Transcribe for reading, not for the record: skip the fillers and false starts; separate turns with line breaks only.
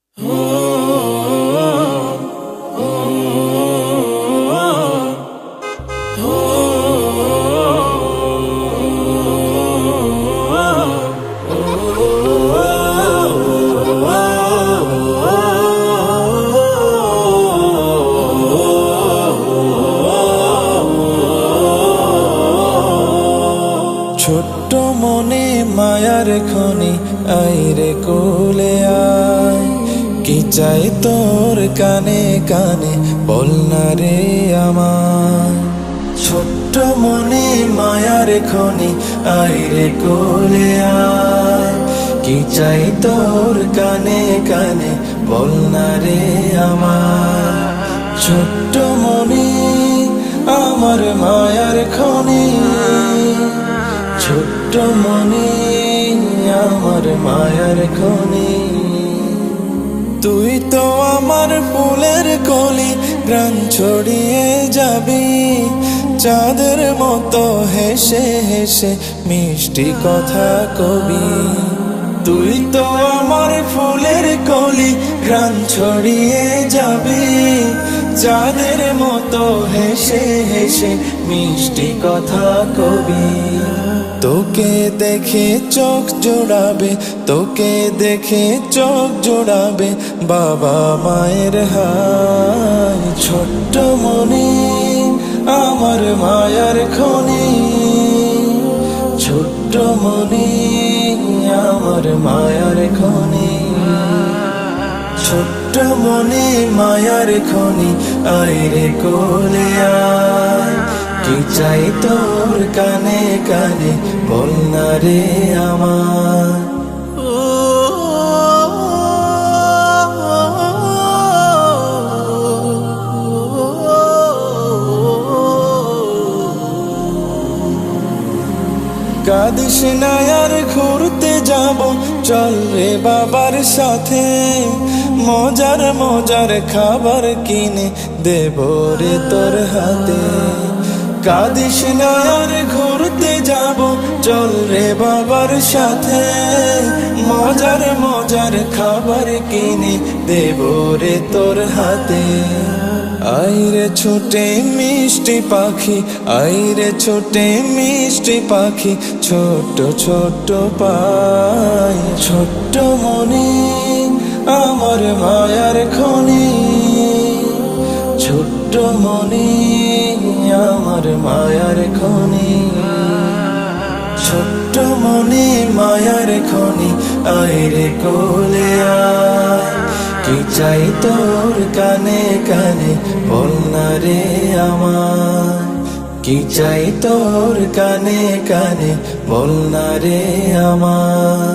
ছোট্ট মনে মায়ার খনি আইরে কোলে আয়, কি চাই তোর কানে কানে বল না রে আমার। ছোট্ট মনে মায়ার খনি আইরে কোলে আয়, কি চাই তোর কানে কানে বল না রে আমার। ছোট্ট মনে আমার মায়ার খনি, ছোট্ট মনে আমার মায়ার খনি। তুই তো আমার ফুলের কলি, প্রাণ ছড়িয়ে যাবি চাঁদের মতো হেসে হেসে মিষ্টি কথা কবি। তুই তো আমার ফুলের কলি, প্রাণ ছড়িয়ে যাবি চাঁদের মতো হেসে হেসে মিষ্টি কথা কবি। তোকে দেখে চোখ জোড়াবে, তোকে দেখে চোখ জোড়াবে বাবা মায়ের হায়। ছোট্ট মনে আমার মায়ার খনি, ছোট্ট মনে আমার মায়ার খনি। ছোট্ট মনে মায়ার খনি আইরে কোলে আয়, কি চাই তোর কানে কানে বল না রে আমার। কাঁদিস না আর ঘুরতে যাব চল রে বাবার সাথে, মজার মজার খাবার কিনে দেব রে তোর হাতে। কাঁদিস না আর ঘুরতে যাব চল রে বাবার সাথে, মজার মজার খাবার কিনে দেব রে তোর হাতে। আইরে ছোটে মিষ্টি পাখি, আইরে ছোটে মিষ্টি পাখি ছোট ছোট পায়। ছোট্ট মনে আমার মায়ার খনি, ছোট্ট মনে আমার মায়ার খনি। ছোট্ট মনে মায়ার খনি আইরে কোলে আয়, কি চাই তোর কানে কানে বল না রে আমার। কি চাই তোর কানে কানে বল না রে আমার।